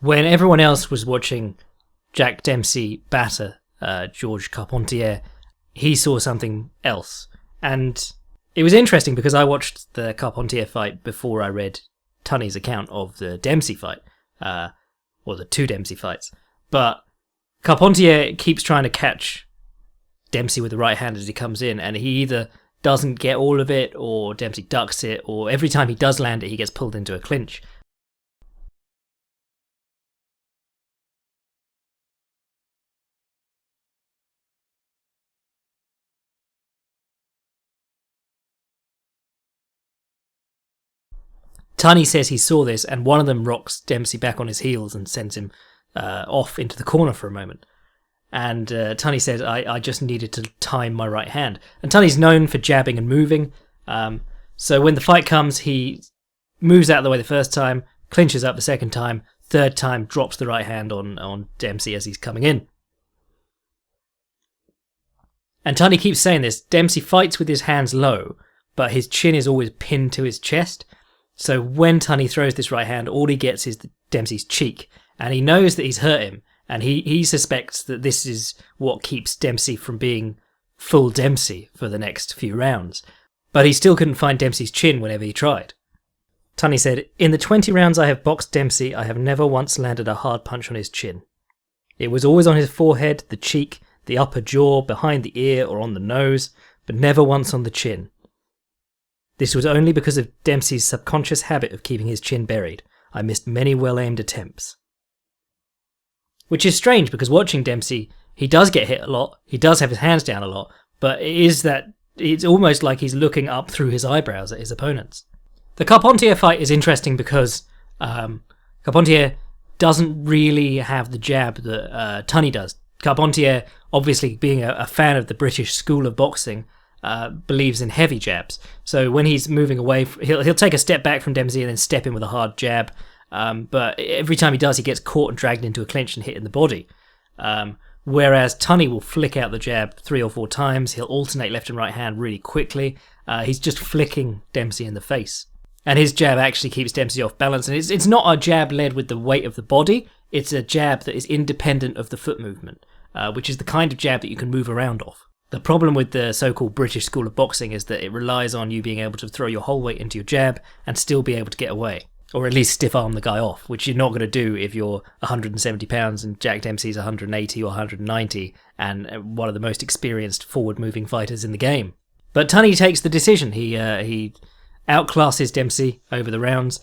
When everyone else was watching Jack Dempsey batter George Carpentier, he saw something else. And it was interesting because I watched the Carpentier fight before I read Tunney's account of the Dempsey fight, or the two Dempsey fights. But Carpentier keeps trying to catch Dempsey with the right hand as he comes in, and he either doesn't get all of it, or Dempsey ducks it, or every time he does land it, he gets pulled into a clinch. Tunney says he saw this, and one of them rocks Dempsey back on his heels and sends him off into the corner for a moment. And Tunney says, I just needed to time my right hand. And Tunney's known for jabbing and moving. So when the fight comes, he moves out of the way the first time, clinches up the second time, third time drops the right hand on Dempsey as he's coming in. And Tunney keeps saying this, Dempsey fights with his hands low, but his chin is always pinned to his chest. So when Tunney throws this right hand, all he gets is Dempsey's cheek. And he knows that he's hurt him. And he suspects that this is what keeps Dempsey from being full Dempsey for the next few rounds. But he still couldn't find Dempsey's chin whenever he tried. Tunney said, "In the 20 rounds I have boxed Dempsey, I have never once landed a hard punch on his chin. It was always on his forehead, the cheek, the upper jaw, behind the ear, or on the nose, but never once on the chin. This was only because of Dempsey's subconscious habit of keeping his chin buried. I missed many well-aimed attempts." Which is strange, because watching Dempsey, he does get hit a lot, he does have his hands down a lot, but it's almost like he's looking up through his eyebrows at his opponents. The Carpentier fight is interesting because Carpentier doesn't really have the jab that Tunney does. Carpentier, obviously being a fan of the British school of boxing, believes in heavy jabs. So when he's moving away, he'll take a step back from Dempsey and then step in with a hard jab. But every time he does, he gets caught and dragged into a clinch and hit in the body. Whereas Tunney will flick out the jab 3 or 4 times. He'll alternate left and right hand really quickly. He's just flicking Dempsey in the face. And his jab actually keeps Dempsey off balance. And it's not a jab led with the weight of the body. It's a jab that is independent of the foot movement, which is the kind of jab that you can move around off. The problem with the so-called British school of boxing is that it relies on you being able to throw your whole weight into your jab and still be able to get away. Or at least stiff arm the guy off, which you're not going to do if you're 170 pounds and Jack Dempsey's 180 or 190 and one of the most experienced forward-moving fighters in the game. But Tunney takes the decision. He outclasses Dempsey over the rounds.